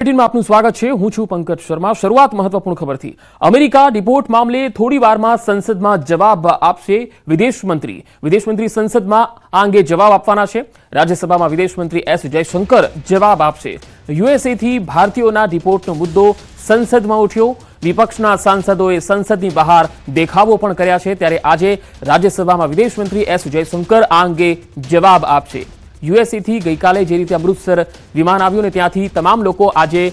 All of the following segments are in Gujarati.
માં આપનું સ્વાગત છે। હું છું પંકજ શર્મા। શરૂઆત મહત્વપૂર્ણ ખબરથી। અમેરિકા ડિપોર્ટ મામલે થોડી વારમાં સંસદમાં જવાબ આપશે વિદેશ મંત્રી સંસદમાં આ અંગે જવાબ આપવાના છે। રાજ્યસભામાં વિદેશ મંત્રી એસ જયશંકર જવાબ આપશે। યુએસએ થી ભારતીયોના ડિપોર્ટનો મુદ્દો સંસદમાં ઉઠ્યો। વિપક્ષના સાંસદોએ સંસદની બહાર દેખાવો પણ કર્યા છે। ત્યારે આજે રાજ્યસભામાં વિદેશ મંત્રી એસ જયશંકર આ અંગે જવાબ આપશે। યુએસએ થી ગઈકાલે જે રીતે અમૃતસર વિમાન આવ્યું ને ત્યાંથી તમામ લોકો આજે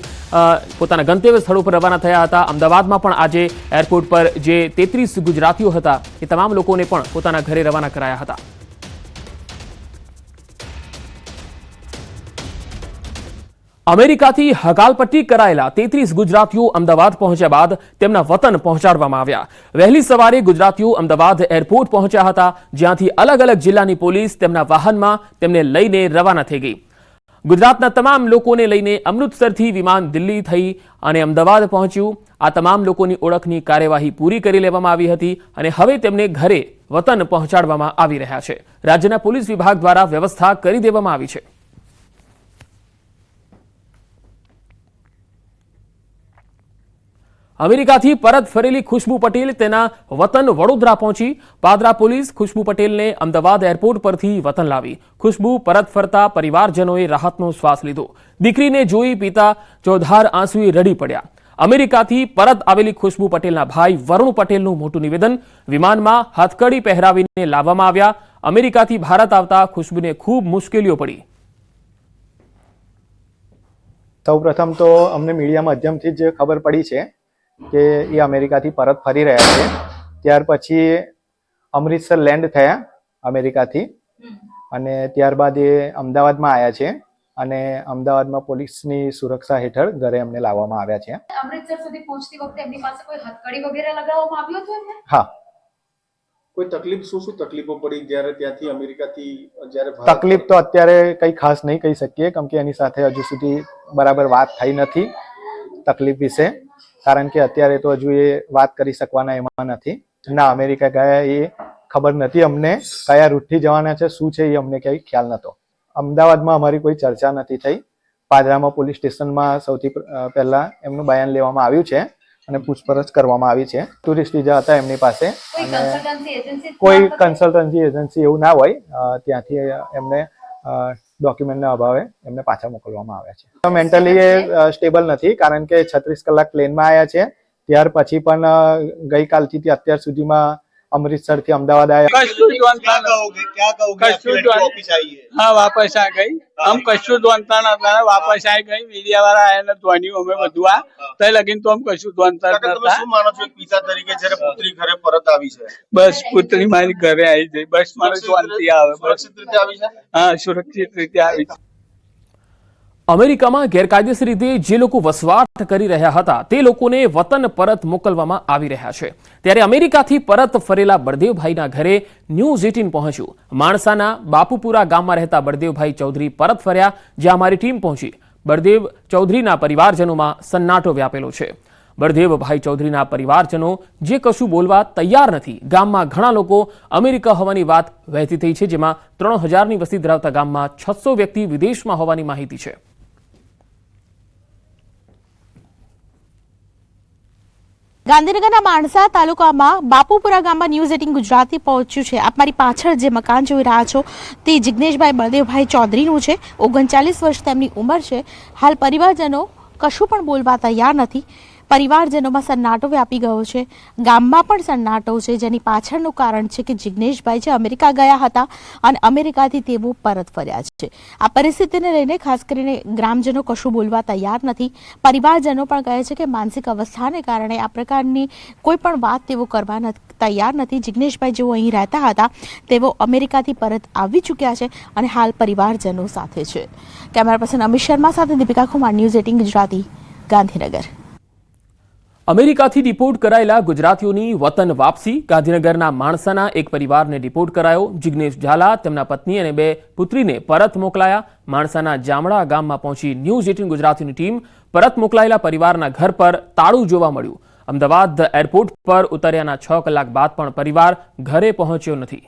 પોતાના ગંતવ્ય સ્થળો પર રવાના થયા હતા। અમદાવાદમાં પણ આજે એરપોર્ટ પર જે 33 ગુજરાતીઓ હતા એ તમામ લોકોને પણ પોતાના ઘરે રવાના કરાયા હતા। અમેરિકાથી હકાલપટ્ટી કરાયેલા 33 ગુજરાતીઓ અમદાવાદ પહોંચ્યા બાદ તેમના વતન પહોંચાડવામાં આવ્યા। વહેલી સવારે ગુજરાતીઓ અમદાવાદ એરપોર્ટ પહોંચ્યા હતા, જ્યાંથી અલગ અલગ જિલ્લાની પોલીસ તેમના વાહનમાં તેમને લઈને રવાના થઈ ગઈ। ગુજરાતના તમામ લોકોને લઈને અમૃતસરથી વિમાન દિલ્હી થઈ અને અમદાવાદ પહોંચ્યું। આ તમામ લોકોની ઓળખની કાર્યવાહી પૂરી કરી લેવામાં આવી હતી અને હવે તેમને ઘરે વતન પહોંચાડવામાં આવી રહ્યા છે। રાજ્યના પોલીસ વિભાગ દ્વારા વ્યવસ્થા કરી દેવામાં આવી છે। અમેરિકાથી પરત ફરેલી ખુશ્બુ પટેલ તેના વતન વડોદરા પહોંચી। પાદરા પોલીસ ખુશ્બુ પટેલને અમદાવાદ એરપોર્ટ પરથી વતન લાવી। ખુશ્બુ પરત ફરતા પરિવારજનોએ રાહતનો શ્વાસ લીધો। દીકરીને જોઈ પિતા ચોધાર આંસુએ રડી પડ્યા। અમેરિકાથી પરત આવેલી ખુશ્બુ પટેલના ભાઈ વરુણ પટેલનું મોટું નિવેદન। વિમાનમાં હથકડી પહેરાવીને લાવવામાં આવ્યા। અમેરિકાથી ભારત આવતા ખુશ્બુને ખૂબ મુશ્કેલીઓ પડી। સૌપ્રથમ તો અમને મીડિયા માધ્યમથી જ ખબર પડી છે કે એ અમેરિકાથી પરત ફરી રહ્યા છે। ત્યાર પછી અમૃતસર લેન્ડ થયા અમેરિકાથી અને ત્યારબાદ એ અમદાવાદમાં આવ્યા છે અને અમદાવાદમાં પોલીસની સુરક્ષા હેઠળ ઘરે અમને લાવવામાં આવ્યા છે। અમૃતસર સુધી પહોંચતી વખતે એમની પાસે કોઈ હથકડી વગેરે લગાવવામાં આવ્યો હતો એમને? હા। કોઈ તકલીફ શું તકલીફો પડી જ્યારે ત્યાંથી અમેરિકાથી જ્યારે તકલીફ તો અત્યારે કંઈ ખાસ નહીં કહી શકીએ, કેમ કે એની સાથે હજુ સુધી બરાબર વાત થઈ નથી તકલીફ વિશે, કારણ કે અત્યારે તો હજુ એ વાત કરી શકવાના એમાં નથી। ના, અમેરિકા ગયા એ ખબર નથી અમને, કયા રૂટથી જવાના છે શું છે એ અમને કંઈ ખ્યાલ નહોતો। અમદાવાદમાં અમારી કોઈ ચર્ચા નથી થઈ। પાદરામાં પોલીસ સ્ટેશનમાં સૌથી પહેલા એમનું બયાન લેવામાં આવ્યું છે અને પૂછપરછ કરવામાં આવી છે। ટુરિસ્ટ વિઝા હતા એમની પાસે અને કોઈ કન્સલ્ટન્સી એજન્સી એવું ના હોય, ત્યાંથી એમને ડોક્યુમેન્ટના અભાવે એમને પાછા મોકલવામાં આવ્યા છે। મેન્ટલી એ સ્ટેબલ નથી, કારણ કે 36 કલાક પ્લેનમાં આવ્યા છે। ત્યાર પછી પણ ગઈકાલથી અત્યાર સુધીમાં અમૃતસરથી અમદાવાદ આવ્યા। हाँ, वापस आ गई। हम कशु द्वंता न था, वापस आ गई। मीडिया वाला आया ने ધ્વની અમે બધું આ તય લગીન તો हम कशु द्वंता न था। શું માનો છો પિતા તરીકે જ્યારે પુત્રી ઘરે પરત આવી છે? બસ પુત્રી મારી ઘરે આવી ગઈ, બસ મારે શાંતિ આવે। સુરક્ષિત રીતે આવી છે? હા, સુરક્ષિત રીતે આવી છે। અમેરિકામાં ગેરકાયદેસર રીતે જે લોકો વસવાટ કરી રહ્યા હતા તે લોકોને વતન પરત મોકલવામાં આવી રહ્યા છે। ત્યારે અમેરિકાથી પરત ફરેલા બળદેવભાઈના ઘરે ન્યૂઝ 18 પહોંચ્યું। માણસાના બાપુપુરા ગામમાં રહેતા બળદેવભાઈ ચૌધરી પરત ફર્યા, જ્યાં અમારી ટીમ પહોંચી। બળદેવ ચૌધરીના પરિવારજનોમાં સન્નાટો વ્યાપેલો છે। બળદેવભાઈ ચૌધરીના પરિવારજનો જે કશું બોલવા તૈયાર નથી। ગામમાં ઘણા લોકો અમેરિકા હોવાની વાત વહેતી થઈ છે, જેમાં 3000ની વસ્તી ધરાવતા ગામમાં 600 વ્યક્તિ વિદેશમાં હોવાની માહિતી છે। ગાંધીનગરના માણસા તાલુકામાં બાપુપુરા ગામમાં ન્યૂઝ 18 ગુજરાતી પહોંચ્યું છે। આપ મારી પાછળ જે મકાન જોઈ રહ્યા છો તે જિગ્નેશભાઈ બળદેવભાઈ ચૌધરીનું છે। 39 વર્ષ તેમની ઉંમર છે। હાલ પરિવારજનો કશું પણ બોલવા તૈયાર નથી। પરિવારજનોમાં સન્નાટો વ્યાપી ગયો છે। ગામમાં પણ સન્નાટો છે, જેની પાછળનું કારણ છે કે જિગ્નેશભાઈ જે અમેરિકા ગયા હતા અને અમેરિકાથી તેઓ પરત ફર્યા છે। આ પરિસ્થિતિને લઈને ખાસ કરીને ગ્રામજનો કશું બોલવા તૈયાર નથી। પરિવારજનો પણ કહે છે કે માનસિક અવસ્થાને કારણે આ પ્રકારની કોઈ પણ વાત તેઓ કરવા તૈયાર નથી। જિગ્નેશભાઈ જેઓ અહીં રહેતા હતા તેઓ અમેરિકાથી પરત આવી ચૂક્યા છે અને હાલ પરિવારજનો સાથે છે। કેમેરા પર્સન અમિત શર્મા સાથે દીપિકા કુમાર, ન્યૂઝ 18 ગુજરાતી, ગાંધીનગર। અમેરિકાથી ડિપોર્ટ કરાયેલા ગુજરાતીઓની વતન વાપસી। ગાંધીનગરના માણસાના એક પરિવારને ડિપોર્ટ કરાયો। જિગ્નેશ ઝાલા, તેમના પત્ની અને 2 પુત્રીને પરત મોકલાયા। માણસાના જામડા ગામમાં પહોંચી ન્યૂઝ 18 ગુજરાતીની ટીમ। પરત મોકલાયેલા પરિવારના ઘર પર તાળું જોવા મળ્યું। અમદાવાદ એરપોર્ટ પર ઉતર્યાના 6 કલાક બાદ પણ પરિવાર ઘરે પહોંચ્યો નથી।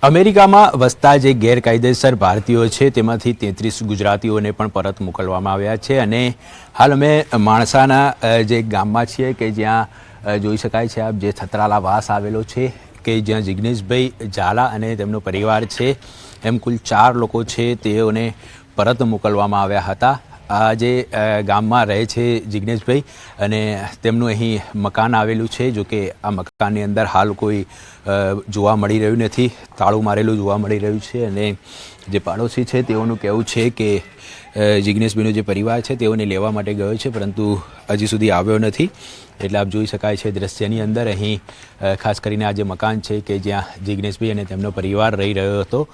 અમેરિકામાં વસતા જે ગેરકાયદેસર ભારતીયો છે તેમાંથી 33 ગુજરાતીઓને પણ પરત મોકલવામાં આવ્યા છે અને હાલ અમે માણસાના જે ગામમાં છીએ કે જ્યાં જોઈ શકાય છે આપ જે થતરાલા વાસ આવેલો છે કે જ્યાં જિગ્નેશભાઈ ઝાલા અને તેમનો પરિવાર છે એમ કુલ 4 લોકો છે તેઓને પરત મોકલવામાં આવ્યા હતા. આ જે ગામમાં રહે છે જિગ્નેશભાઈ અને તેમનું અહીં મકાન આવેલું છે, જો કે આ મકાનની અંદર હાલ કોઈ જોવા મળી રહ્યું નથી, તાળું મારેલું જોવા મળી રહ્યું છે અને જે પાડોશી છે તેઓનું કહેવું છે કે જિગ્નેશભાઈનો જે પરિવાર છે તેઓને લેવા માટે ગયો છે પરંતુ હજી સુધી આવ્યો નથી. એટલે આપ જોઈ શકાય છે દ્રશ્યની અંદર અહીં ખાસ કરીને આ જે મકાન છે કે જ્યાં જિગ્નેશભાઈ અને તેમનો પરિવાર રહી રહ્યો હતો,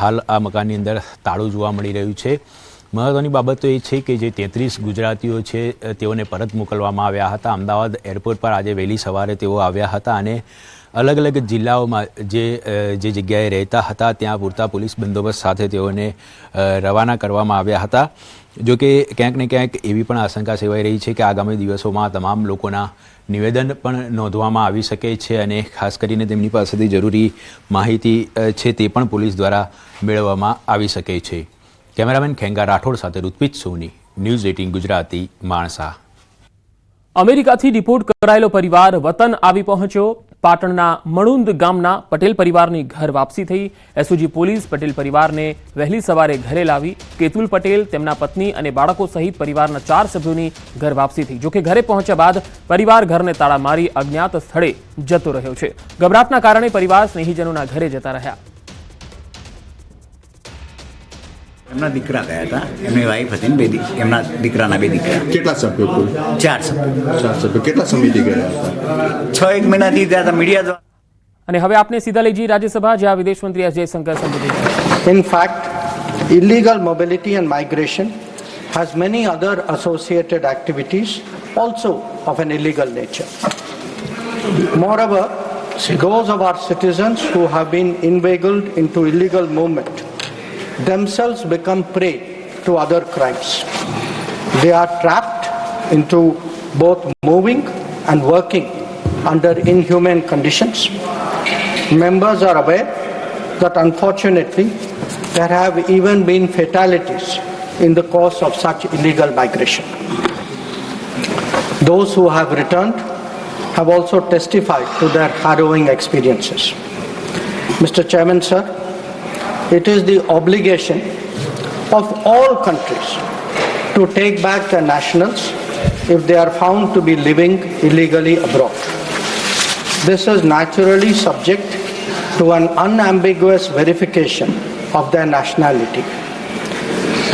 હાલ આ મકાનની અંદર તાળું જોવા મળી રહ્યું છે. મહત્વની બાબત તો એ છે કે જે 33 ગુજરાતીઓ છે તેઓને પરત મોકલવામાં આવ્યા હતા. અમદાવાદ એરપોર્ટ પર આજે વહેલી સવારે તેઓ આવ્યા હતા અને અલગ અલગ જિલ્લાઓમાં જે જગ્યાએ રહેતા હતા ત્યાં પૂરતા પોલીસ બંદોબસ્ત સાથે તેઓને રવાના કરવામાં આવ્યા હતા. જો કે ક્યાંક ને ક્યાંક એવી પણ આશંકા સેવાઈ રહી છે કે આગામી દિવસોમાં તમામ લોકોના નિવેદન પણ નોંધવામાં આવી શકે છે અને ખાસ કરીને તેમની પાસેથી જરૂરી માહિતી છે તે પણ પોલીસ દ્વારા મેળવવામાં આવી શકે છે. કેમેરામેન ખેંગા રાઠોડ સાથે ઋત્વિજ સોની, ન્યૂઝ 18 ગુજરાતી, માણસા. અમેરિકાથી ડિપોર્ટ કરાયેલો પરિવાર વતન આવી પહોંચ્યો. પાટણના મણુંદ ગામના પટેલ પરિવારની ઘર વાપસી થઈ. એસઓજી પોલીસ પટેલ પરિવારને વહેલી સવારે ઘરે લાવી. કેતુલ પટેલ, તેમના પત્ની અને બાળકો સહિત પરિવારના 4 સભ્યોની ઘર વાપસી થઈ. જોકે ઘરે પહોંચ્યા બાદ પરિવાર ઘરને તાળા મારી અજ્ઞાત સ્થળે જતો રહ્યો છે. ગભરાટના કારણે પરિવાર સ્નેહીજનોના ઘરે જતા રહ્યા. એમના દીકરા ગયા હતા, એમની વાઈફ હતી ને એમના દીકરાના 2 દીકરા. કેટલા સભ્યો કુલ? 4 સભ્યો. 4 સભ્યો. કેટલા સમયથી ગયા હતા? 6-1 મહિનાથી ત્યાં હતા મીડિયા દ્વારા. અને હવે આપને સીધા લઈ જઈએ રાજ્યસભા, જ્યાં વિદેશ મંત્રી એસ જયશંકર સંબોધિત કરશે. In fact, illegal mobility and migration has many other associated activities also of an illegal nature. Moreover, those of our citizens who have been inveigled into illegal movement themselves become prey to other crimes. They are trapped into both moving and working under inhumane conditions. Members are aware that unfortunately there have even been fatalities in the course of such illegal migration. Those who have returned have also testified to their harrowing experiences. Mr. Chairman, sir, it is the obligation of all countries to take back their nationals if they are found to be living illegally abroad. This is naturally subject to an unambiguous verification of their nationality.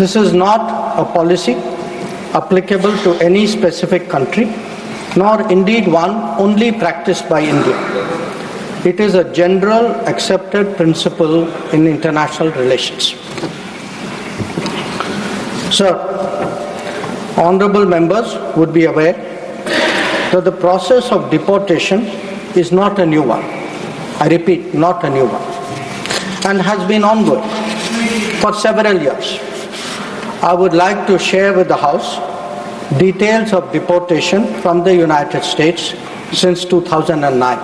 This is not a policy applicable to any specific country, nor indeed one only practiced by India. It is a general accepted principle in international relations. Sir, honorable members would be aware that the process of deportation is not a new one. I repeat, not a new one, and has been ongoing for several years. I would like to share with the House details of deportation from the United States since 2009.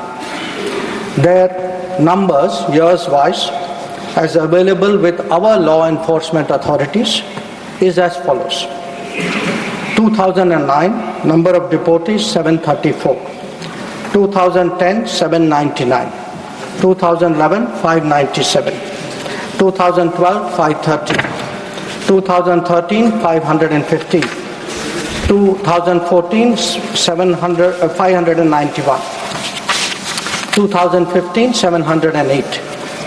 Their numbers, years-wise, as available with our law enforcement authorities, is as follows. 2009, number of deportees 734. 2010, 799. 2011, 597. 2012, 530. 2013, 515. 2014, 591. 2015, 708.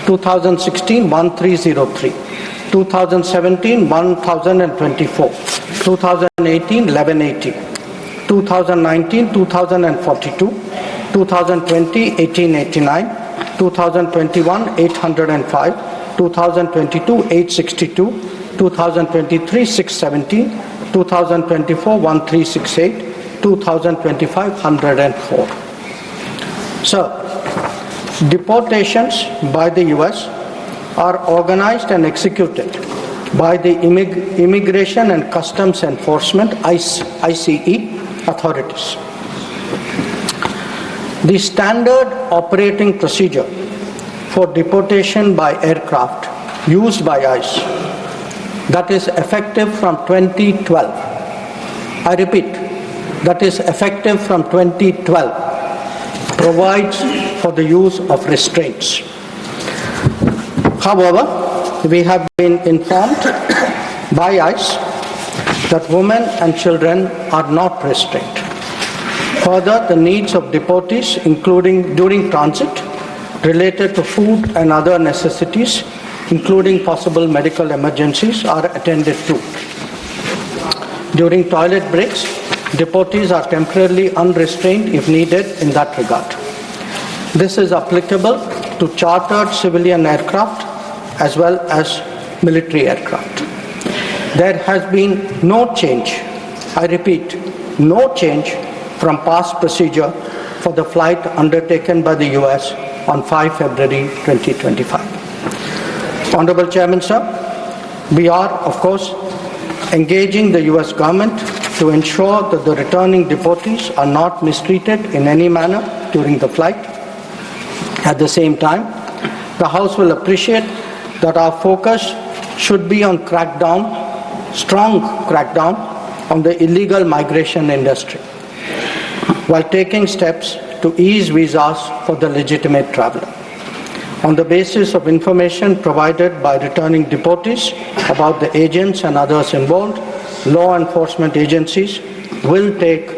2016, 1303. 2017, 1024. 2018, 1180. 2019, 2042. 2020, 1889. 2021, 805. 2022, 862. 2023, 617. 2024, 1368. 2025, 104. Sir, deportations by the US are organized and executed by the Immigration and Customs Enforcement ICE authorities. The standard operating procedure for deportation by aircraft used by ICE that is effective from 2012. I repeat, that is effective from 2012, provides for the use of restraints. However, we have been informed by ICE that women and children are not restrained. Further, the needs of deportees, including during transit, related to food and other necessities, including possible medical emergencies, are attended to. During toilet breaks, deportees are temporarily unrestrained if needed in that regard. This is applicable to chartered civilian aircraft as well as military aircraft. There has been no change, I repeat, no change from past procedure for the flight undertaken by the US on 5 February 2025. Honorable Chairman, sir, we are, of course, engaging the US government to ensure that the returning deportees are not mistreated in any manner during the flight. At the same time, the House will appreciate that our focus should be on strong crackdown on the illegal migration industry, while taking steps to ease visas for the legitimate traveler. On the basis of information provided by returning deportees about the agents and others involved, law enforcement agencies will take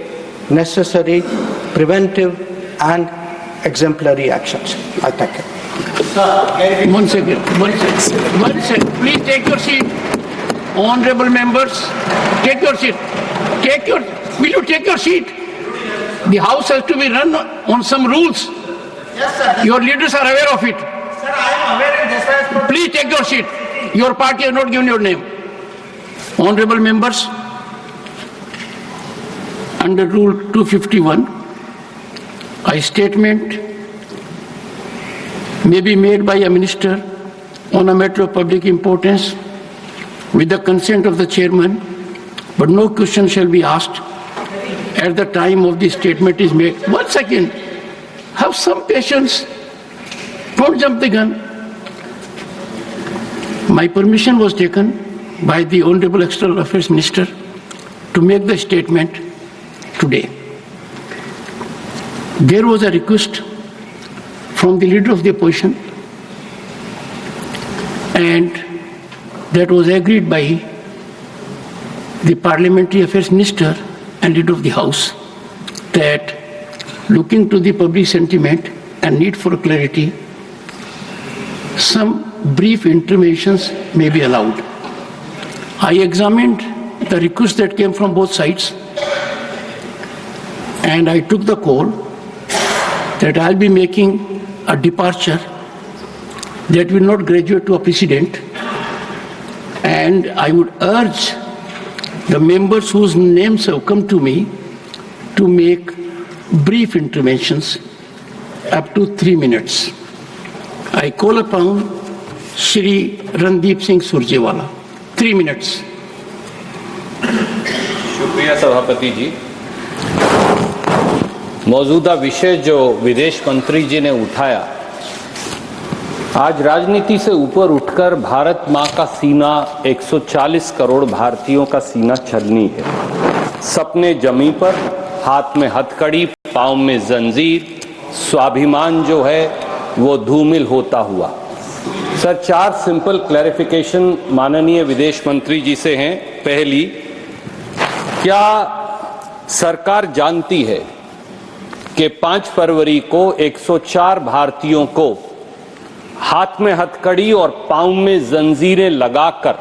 necessary preventive and exemplary actions. I thank you. One second. Please take your seat. Honorable members, take your seat. Will you take your seat? The House has to be run on some rules. Yes, sir. Your leaders are aware of it. Sir, I am aware and this has... Please take your seat. Your party has not given your name. Honorable members, under Rule 251, a statement may be made by a minister on a matter of public importance with the consent of the chairman, but no question shall be asked at the time of the statement is made. 1 second. Have some patience. Don't jump the gun. My permission was taken by the Honorable External Affairs Minister to make the statement today. There was a request from the leader of the opposition, and that was agreed by the Parliamentary Affairs Minister and leader of the House, that looking to the public sentiment and need for clarity, some brief interventions may be allowed. I examined the request that came from both sides, and I took the call that I'll be making a departure that will not graduate to a precedent, and I would urge the members whose names have come to me to make brief interventions up to 3 minutes. I call upon Shri Randeep Singh Surjewala. 3 minutes. शुक्रिया सभापति जी। मौजूदा विषय जो विदेश मंत्री जी ने उठाया, आज राजनीति से ऊपर उठकर भारत माँ का सीना 140 करोड़ भारतीयों का सीना छलनी है। सपने जमी पर, हाथ में हथकड़ी, पाँव में जंजीर, स्वाभिमान जो है वो धूमिल होता हुआ। सर, 4 सिंपल क्लैरिफिकेशन माननीय विदेश मंत्री जी से हैं। पहली, क्या सरकार जानती है कि 5 फरवरी को 104 भारतीयों को हाथ में हथकड़ी और पांव में जंजीरें लगाकर,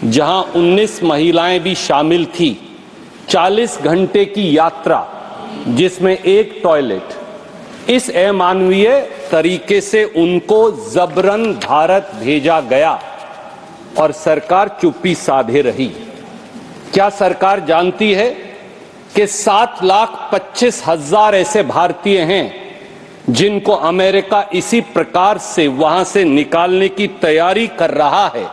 जहां 19 महिलाएं भी शामिल थी, 40 घंटे की यात्रा जिसमें एक टॉयलेट, इस अमानवीय तरीके से उनको जबरन भारत भेजा गया और सरकार चुप्पी साधे रही? क्या सरकार जानती है कि 7,25,000 ऐसे भारतीय हैं जिनको अमेरिका इसी प्रकार से वहां से निकालने की तैयारी कर रहा है?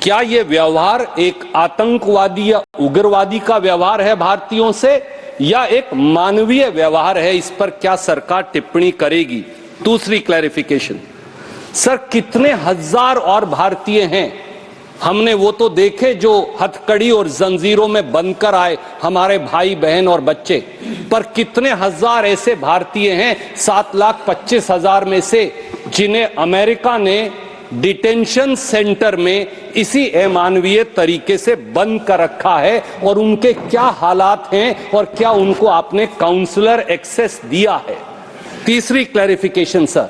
क्या ये व्यवहार एक आतंकवादी या उग्रवादी का व्यवहार है भारतीयों से, या एक मानवीय व्यवहार है? इस पर क्या सरकार टिप्पणी करेगी? दूसरी क्लैरिफिकेशन, सर कितने हजार और भारतीय हैं, हमने वो तो देखे जो हथकड़ी और जंजीरों में बंधकर आए, हमारे भाई बहन और बच्चे, पर कितने हजार ऐसे भारतीय हैं 7,25,000 में से जिन्हें अमेरिका ने डिटेंशन सेंटर में इसी अमानवीय तरीके से बंद कर रखा है, और उनके क्या हालात हैं और क्या उनको आपने काउंसलर एक्सेस दिया है। तीसरी क्लैरिफिकेशन सर,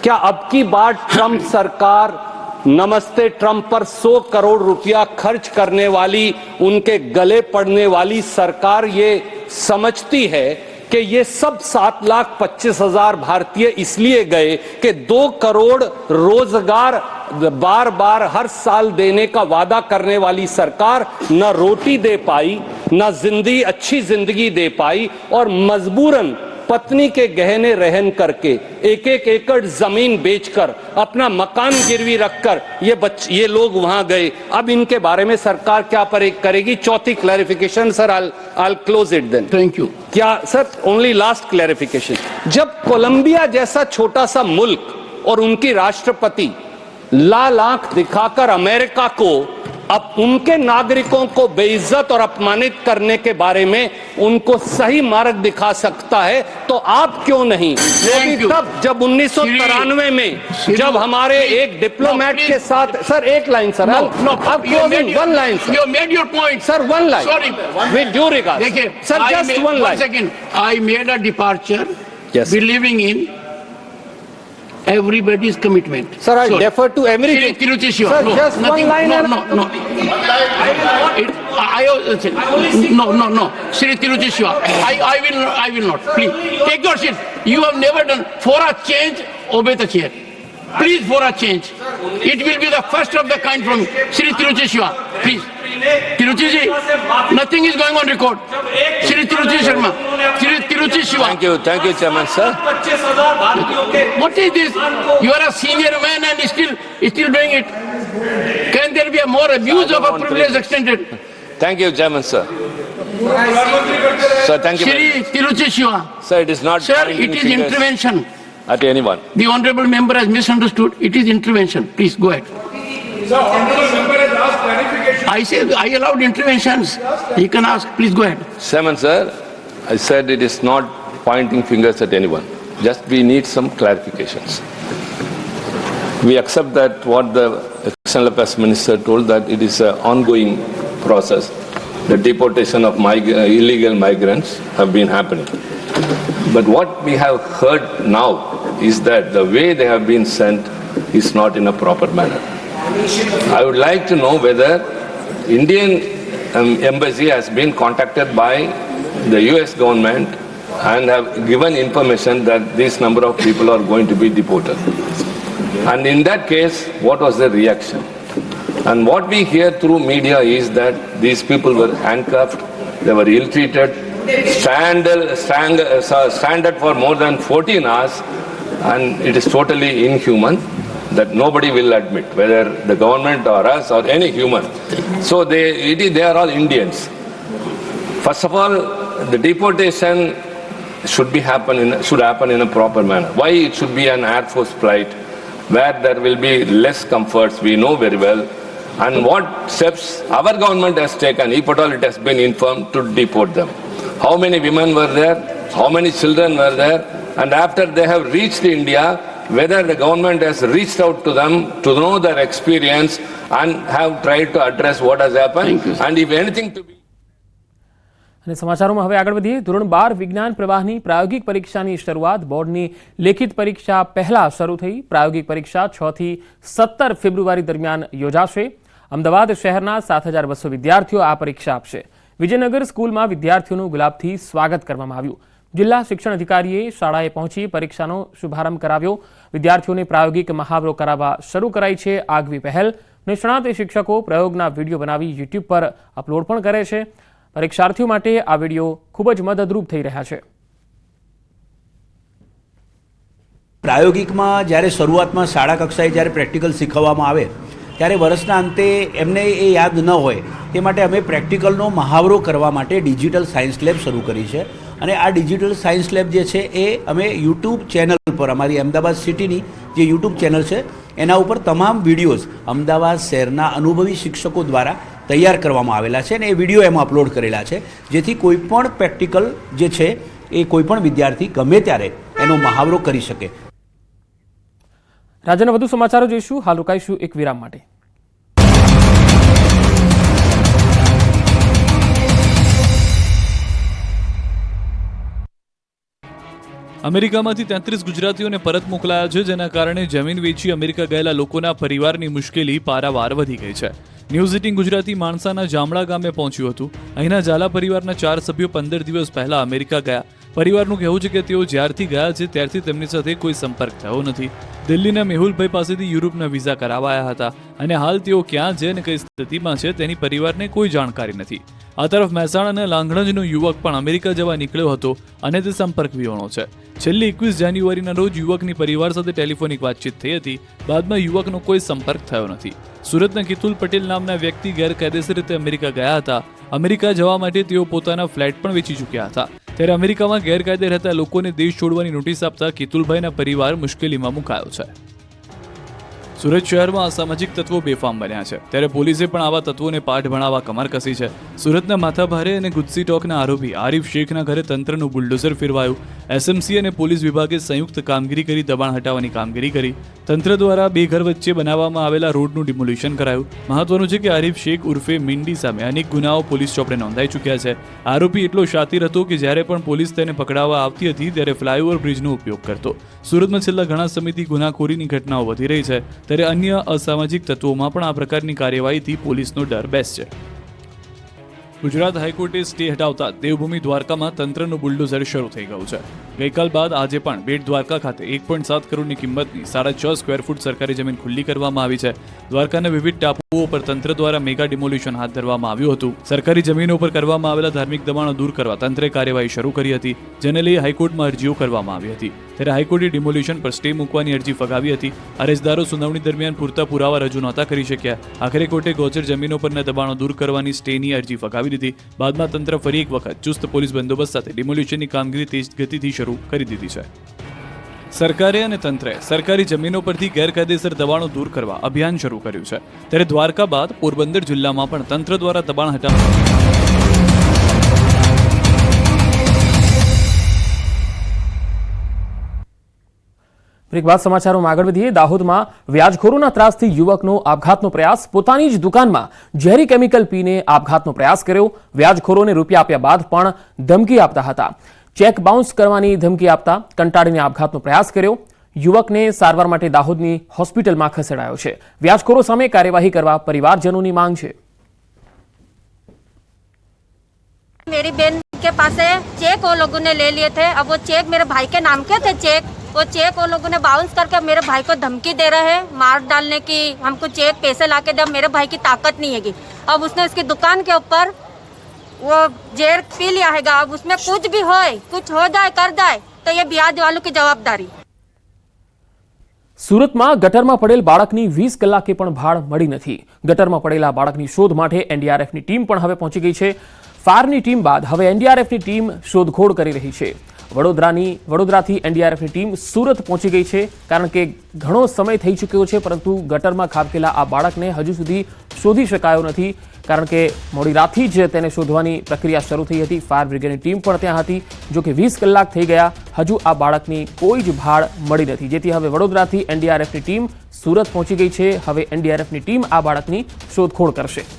क्या अब की बार ट्रंप सरकार नमस्ते ट्रंप पर 100 करोड़ रुपया खर्च करने वाली, उनके गले पड़ने वाली सरकार ये समझती है कि ये सब 7,25,000 भारतीय इसलिए गए कि 2 करोड़ रोजगार बार बार हर साल देने का वादा करने वाली सरकार न रोटी दे पाई, न अच्छी जिंदगी दे पाई, और मजबूरन पत्नी के गहने रहन करके 1-1 एकड़ जमीन बेचकर अपना मकान गिरवी रखकर ये लोग वहां गए। अब इनके बारे में सरकार क्या करेगी? चौथी clarification sir, I'll close it then. Thank you. क्या सर, ओनली लास्ट क्लैरिफिकेशन, जब कोलंबिया जैसा छोटा सा मुल्क और उनकी राष्ट्रपति लाल आंख दिखाकर अमेरिका को अब उनके नागरिकों को बेइज्जत और अपमानित करने के बारे में उनको सही मार्ग दिखा सकता है, तो आप क्यों नहीं? तब जब 1993 में जब हमारे एक डिप्लोमेट के साथ, सर एक line sir, one line sir, You made your point. Sir one line, Sorry. With due regard देखिए, sir, just one line. Second, I made a departure, Yes. believing in everybody's commitment. Sir, I defer to everything. Tiruchi Shiva. Sir, No, just nothing, one line. No. No. Sri Tiruchi Shiva. I will not. Please, take your seat. You have never done. For a change, obey the chair. Please, for a change. It will be the first of the kind from Sri Tiruchi Shiva. Please. Tiruchi ji, nothing is going on record. Sri Tiruchi Sharma. Sri Tiruchi Shiva. Thank you, Chairman, sir. What is this? You are a senior man and still doing it. Can there be a more abuse of a privilege extended? Thank you, Chairman, sir. Sir, thank you. Sri Tiruchi Shiva. Sir, it is not Sir, pointing it is fingers intervention. at anyone. The honorable member has misunderstood. It is intervention. Please go ahead. I said I allowed interventions. He can ask. Please go ahead. Chairman, sir, I said it is not pointing fingers at anyone. Just we need some clarifications. We accept that what the External Affairs Minister told, that it is an ongoing process. The deportation of illegal migrants have been happening. But what we have heard now is that the way they have been sent is not in a proper manner. I would like to know whether Indian embassy has been contacted by the US government and have given information that this number of people are going to be deported. And in that case, what was the reaction? And what we hear through media is that these people were handcuffed, they were ill-treated, stranded for more than 14 hours, and it is totally inhuman that nobody will admit, whether the government or us or any human. So they are all Indians. First of all, the deportation should happen in a proper manner. Why it should be an Air Force flight where there will be less comforts, we know very well. And what steps our government has taken, if at all it has been informed, to deport them. How many women were there? How many children were there? And after they have reached India, whether the government has reached out to them to know their experience and have tried to address what has happened, and if anything to be. અને સમાચારોમાં હવે આગળ વધીએ. ધોરણ 12 વિજ્ઞાન પ્રવાહની પ્રાયોગિક પરીક્ષાની શરૂઆત બોર્ડની લેખિત પરીક્ષા પહેલા શરૂ થઈ. પ્રાયોગિક પરીક્ષા 6 થી 17 ફેબ્રુઆરી દરમિયાન યોજાશે. અમદાવાદ શહેરના 7,200 વિદ્યાર્થીઓ આ પરીક્ષા આપશે. વિજયનગર સ્કૂલમાં વિદ્યાર્થીઓનું ગુલાબથી સ્વાગત કરવામાં આવ્યું. જિલ્લા શિક્ષણ અધિકારીએ શાળાએ પહોંચી પરીક્ષાનો શુભારંભ કરાવ્યો. વિદ્યાર્થીઓને પ્રાયોગિક મહાવરો કરાવવા શરૂ કરાઈ છે આગવી પહેલ. નિષ્ણાત શિક્ષકો પ્રયોગના વિડીયો બનાવી યુટ્યુબ પર અપલોડ પણ કરે છે. પરીક્ષાર્થીઓ માટે આ વિડીયો ખૂબ જ મદદરૂપ થઈ રહ્યા છે. પ્રાયોગિકમાં જ્યારે શરૂઆતમાં શાળા કક્ષાએ જ્યારે પ્રેક્ટિકલ શીખવવામાં આવે ત્યારે વર્ષના અંતે એમને એ યાદ ન હોય તે માટે અમે પ્રેક્ટિકલનો મહાવરો કરવા માટે ડિજિટલ સાયન્સ લેબ શરૂ કરી છે અને આ ડિજિટલ સાયન્સ લેબ જે છે એ અમે યુટ્યુબ ચેનલ પર, અમારી અમદાવાદ સિટીની જે યુટ્યુબ ચેનલ છે એના ઉપર તમામ વિડીયોઝ અમદાવાદ શહેરના અનુભવી શિક્ષકો દ્વારા તૈયાર કરવામાં આવેલા છે અને એ વિડીયો એમાં અપલોડ કરેલા છે, જેથી કોઈ પણ પ્રેક્ટિકલ જે છે એ કોઈ પણ વિદ્યાર્થી ગમે ત્યારે એનો મહાવરો કરી શકે. રાજ્યના વધુ સમાચારો જોઈશું. હાલ રોકાઈશું એક વિરામ માટે. અમેરિકામાંથી 33 ગુજરાતીઓને પરત મોકલાયા છે, જેના કારણે જમીન વેચી અમેરિકા ગયેલા લોકોના પરિવારની મુશ્કેલી પારાવાર વધી ગઈ છે. ન્યૂઝ 18 ગુજરાતી માણસાના જામડા ગામે પહોંચ્યું હતું. અહીંના ઝાલા પરિવારના 4 સભ્યો 15 દિવસ પહેલા અમેરિકા ગયા. પરિવારનું કહેવું છે કે તેઓ જ્યારથી ગયા છે ત્યારથી તેમની સાથે કોઈ સંપર્ક થયો નથી. દિલ્હીના મેહુલભાઈ પાસેથી યુરોપના વિઝા કરાવાયા હતા અને હાલ તેઓ ક્યાં છે અને કઈ સ્થિતિમાં છે તેની પરિવારને કોઈ જાણકારી નથી. આ તરફ મહેસાણાના લાંઘણજનો યુવક પણ અમેરિકા જવા નીકળ્યો હતો અને તે સંપર્ક વિહોણો છે. છેલ્લી 21 જાન્યુઆરીના રોજ યુવકની પરિવાર સાથે ટેલિફોનિક વાતચીત થઈ હતી. બાદમાં યુવકનો કોઈ સંપર્ક થયો નથી. સુરતના કિતુલ પટેલ નામના વ્યક્તિ ગેરકાયદેસર રીતે અમેરિકા ગયા હતા. અમેરિકા જવા માટે તેઓ પોતાના ફ્લેટ પણ વેચી ચૂક્યા હતા. ત્યારે અમેરિકામાં ગેરકાયદે રહેતા લોકોને દેશ છોડવાની નોટિસ આપતા કિતુલભાઈના પરિવાર મુશ્કેલીમાં મુકાયો છે. સુરત શહેરમાં અસામાજિક તત્વો બેફામ બન્યા છે, ત્યારે પોલીસે પણ આવા તત્વોને પાઠ ભણાવવા કમર કસી છે. સુરતના માથાભારે અને ગુજસી ટોકના આરોપી આરિફ શેખના ઘરે તંત્રનું બુલડોઝર ફેરવાયું. એસએમસી અને પોલીસ વિભાગે સંયુક્ત કામગીરી કરી દબાણ હટાવવાની કામગીરી કરી. તંત્ર દ્વારા બે ઘર વચ્ચે બનાવવામાં આવેલા રોડનું ડિમોલિશન કરાયું. મહત્વનું છે કે આરિફ શેખ ઉર્ફે મિંડી સામે અનેક ગુનાઓ પોલીસ ચોપડે નોંધાઈ ચૂક્યા છે. આરોપી એટલો શાતિર હતો કે જ્યારે પણ પોલીસ તેને પકડાવવા આવતી હતી ત્યારે ફ્લાયઓવર બ્રિજનો ઉપયોગ કરતો. સુરતમાં છેલ્લા ઘણા સમયથી ગુનાખોરીની ઘટનાઓ વધી રહી છે, ત્યારે અન્ય અસામાજિક તત્વોમાં પણ આ પ્રકારની કાર્યવાહીથી પોલીસનો ડર બેસશે. ગુજરાત હાઈકોર્ટે સ્ટે હટાવતા દેવભૂમિ દ્વારકામાં તંત્રનું બુલડોઝર શરૂ થઈ ગયું છે. ગઈકાલ બાદ આજે પણ બેટ દ્વારકા ખાતે 1.7 કરોડની કિંમતની 6.5 સ્ક્વેર ફૂટ સરકારી જમીન ખુલ્લી કરવામાં આવી છે. દ્વારકાના વિવિધ ટાપુઓ પર તંત્ર દ્વારા મેગા ડિમોલિશન હાથ ધરવામાં આવ્યું હતું. સરકારી જમીનો પર કરવામાં આવેલા ધાર્મિક દબાણો દૂર કરવા તંત્રે કાર્યવાહી શરૂ કરી હતી, જેને લઈ હાઈકોર્ટમાં અરજીઓ કરવામાં આવી હતી. ત્યારે હાઈકોર્ટે ડિમોલિશન પર સ્ટે મૂકવાની અરજી ફગાવી હતી. અરજદારો સુનાવણી દરમિયાન પૂરતા પુરાવા રજૂ નહોતા કરી શક્યા. આખરે કોર્ટે ગોચર જમીનો પરના દબાણો દૂર કરવાની સ્ટેની અરજી ફગાવી દીધી. બાદમાં તંત્ર ફરી એક વખત ચુસ્ત પોલીસ બંદોબસ્ત સાથે ડિમોલિશનની કામગીરી તેજ ગતિથી શરૂ કરી દીધી છે. સરકારે અને તંત્રે સરકારી જમીનો પરથી ગેરકાયદેસર દબાણો દૂર કરવા અભિયાન શરૂ કર્યું છે. ત્યારે દ્વારકા બાદ પોરબંદર જિલ્લામાં પણ તંત્ર દ્વારા દબાણ હટાવવા બ્રેક બાદ સમાચારોમાં આગળ વધીએ. દાહોદમાં વ્યાજખોરોના ત્રાસથી યુવકનો આપઘાતનો પ્રયાસ. પોતાની જ દુકાનમાં ઝેરી કેમિકલ પીને આપઘાતનો પ્રયાસ કર્યો. વ્યાજખોરોને રૂપિયા આપ્યા બાદ પણ ધમકી આપતા હતા. ચેક બાઉન્સ કરવાની ધમકી આપતા કંટાળીને આપઘાતનો પ્રયાસ કર્યો. યુવકને સારવાર માટે દાહોદની હોસ્પિટલમાં ખસેડાયો છે. વ્યાજખોરો સામે કાર્યવાહી કરવા પરિવારજનોની માંગ છે. मेरी बहन के पास है चेक वो लोगों ने ले लिए थे. अब वो चेक मेरे भाई के नाम के थे. वो चेक वो लोगों ने बाउंस करके मेरे भाई को धमकी दे रहे हैं मार डालने की. हमको चेक पैसे लाके दे. मेरे भाई की ताकत नहीं हैगी. अब उसने उसकी दुकान के ऊपर वो जहर पी लिया हैगा. अब उसमें कुछ भी हो, कुछ हो जाए कर जाए तो ये ब्याज वालों की जवाबदारी. સુરતમાં ગટરમાં પડેલ બાળકની 20 કલાકે પણ ભાળ મળી નથી. ગટરમાં પડેલા બાળકની શોધ માટે એનડીઆરએફની ટીમ પણ હવે પહોંચી ગઈ છે. ફાયરની ટીમ બાદ હવે એનડીઆરએફની ટીમ શોધખોળ કરી રહી છે. વડોદરાથી એનડીઆરએફની ટીમ સુરત પહોંચી ગઈ છે, કારણ કે ઘણો સમય થઈ ચૂક્યો છે, પરંતુ ગટરમાં ખાબકેલા આ બાળકને હજુ સુધી શોધી શકાયો નથી, કારણ કે મોડી રાતથી જ તેને શોધવાની પ્રક્રિયા શરૂ થઈ હતી. ફાયર બ્રિગેડની ટીમ પણ ત્યાં હતી. જો કે 20 કલાક થઈ ગયા, હજુ આ બાળકની કોઈ જ ભાળ મળી નથી, જેથી હવે વડોદરાથી એનડીઆરએફની ટીમ સુરત પહોંચી ગઈ છે. હવે એનડીઆરએફની ટીમ આ બાળકની શોધખોળ કરશે.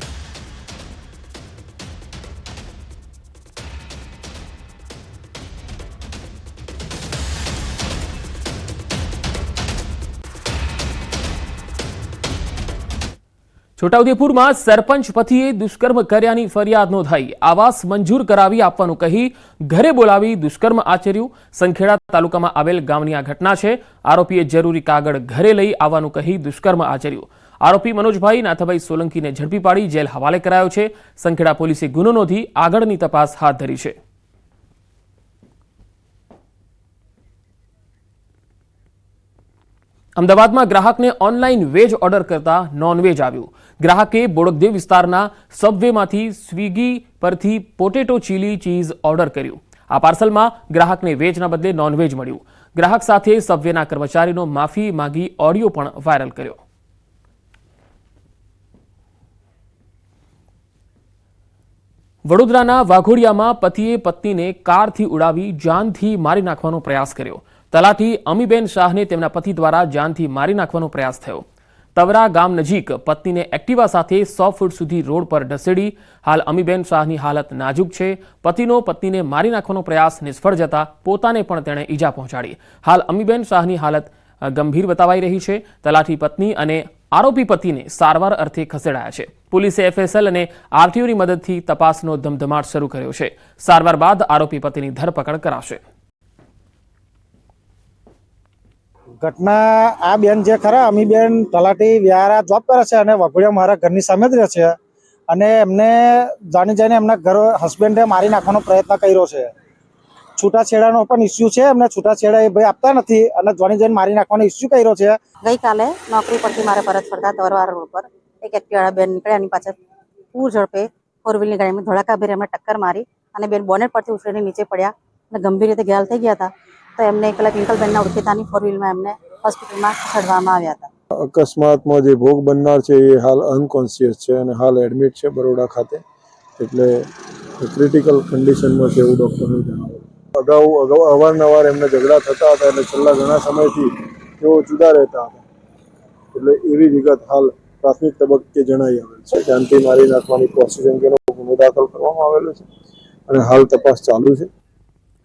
છોટાઉદેપુરમાં સરપંચ પતિએ દુષ્કર્મ કર્યાની ફરિયાદ નોંધાઈ. આવાસ મંજૂર કરાવી આપવાનું કહી ઘરે બોલાવી દુષ્કર્મ આચર્યું. સંખેડા તાલુકામાં આવેલ ગામની આ ઘટના છે. આરોપીએ જરૂરી કાગળ ઘરે લઈ આવવાનું કહી દુષ્કર્મ આચર્યું. આરોપી મનોજભાઈ નાથાભાઈ સોલંકીને ઝડપી પાડી જેલ હવાલે કરાયો છે. સંખેડા પોલીસે ગુનો નોંધી આગળની તપાસ હાથ ધરી છે. અમદાવાદમાં ગ્રાહકને ઓનલાઈન વેજ ઓર્ડર કરતા નોનવેજ આવ્યું. ગ્રાહકે બોડકદેવ વિસ્તારના સબવેમાંથી સ્વિગી પરથી પોટેટો ચીલી ચીઝ ઓર્ડર કર્યું. આ પાર્સલમાં ગ્રાહકને વેજના બદલે નોનવેજ મળ્યું. ગ્રાહક સાથે સબવેના કર્મચારીનો માફી માંગી ઓડિયો પણ વાયરલ કર્યો. વડોદરાના વાઘોડિયામાં પતિએ પત્નીને કારથી ઉડાવી જાનથી મારી નાખવાનો પ્રયાસ કર્યો. તલાટી અમીબેન શાહને તેમના પતિ દ્વારા જાનથી મારી નાખવાનો પ્રયાસ થયો. તવરા ગામ નજીક પત્નીને એક્ટિવા સાથે 100 ફૂટ સુધી રોડ પર ઢસેડી. હાલ અમીબેન શાહની હાલત નાજુક છે. પતિનો પત્નીને મારી નાખવાનો પ્રયાસ નિષ્ફળ જતા પોતાને પણ તેણે ઈજા પહોંચાડી. હાલ અમીબેન શાહની હાલત ગંભીર બતાવાઈ રહી છે. તલાટી પત્ની અને આરોપી પતિને સારવાર અર્થે ખસેડાયા છે. પોલીસે એફએસએલ અને આરટીઓની મદદથી તપાસનો ધમધમાટ શરૂ કર્યો છે. સારવાર બાદ આરોપી પતિની ધરપકડ કરાશે. ઘટના આ બેન જે ખરા અમીબેન તલાટી વ્યારા જોબ કરે છે અને વાઘોડિયા મારા ઘરની સામે જ રહે છે અને એમને જાણી જઈને એમના ઘર હસબન્ડે મારી નાખવાનો પ્રયત્ન કર્યો છે. છૂટાછેડાનો પણ ઇસ્યુ છે. એમને છૂટાછેડા એ ભાઈ આપતા નથી અને જાણી જઈને મારી નાખવાનો ઇસ્યુ કર્યો છે. ગઈકાલે નોકરી પરથી મારે પરત ફરતા તવરવાળા રોડ પર એક એક્ટિવાળા બેન નીકળ્યા. એની પાછળ પૂર ઝડપે ફોર વ્હીલની ગાડીમાં ધોળાકાભેર એમને ટક્કર મારી અને બેન બોનેટ પરથી ઉછળીને નીચે પડ્યા અને ગંભીર રીતે ઘાયલ થઈ ગયા હતા. તો એમને પેલા ટ્વિંકલબેનના ઓળખીતાની ફોર વ્હીલમાં એમને હોસ્પિટલમાં ખસેડવામાં આવ્યા હતા. અકસ્માતમાં જે ભોગ બનનાર છે એ હાલ અનકોન્શિયસ છે અને હાલ એડમિટ છે બરોડા ખાતે. એટલે ક્રિટિકલ કન્ડિશનમાં છે એવું ડૉક્ટરને જણાવ્યું. અગાઉ અવારનવાર એમને ઝઘડા થતા હતા એટલે છેલ્લા ઘણા સમયથી તેઓ જુદા રહેતા હતા. એટલે એવી વિગત હાલ પ્રાથમિક તબક્કે જણાઈ આવેલ છે. જાનથી મારી નાખવાની કોશિશ અંગેનો ગુનો દાખલ કરવામાં આવેલો છે અને હાલ તપાસ ચાલુ છે.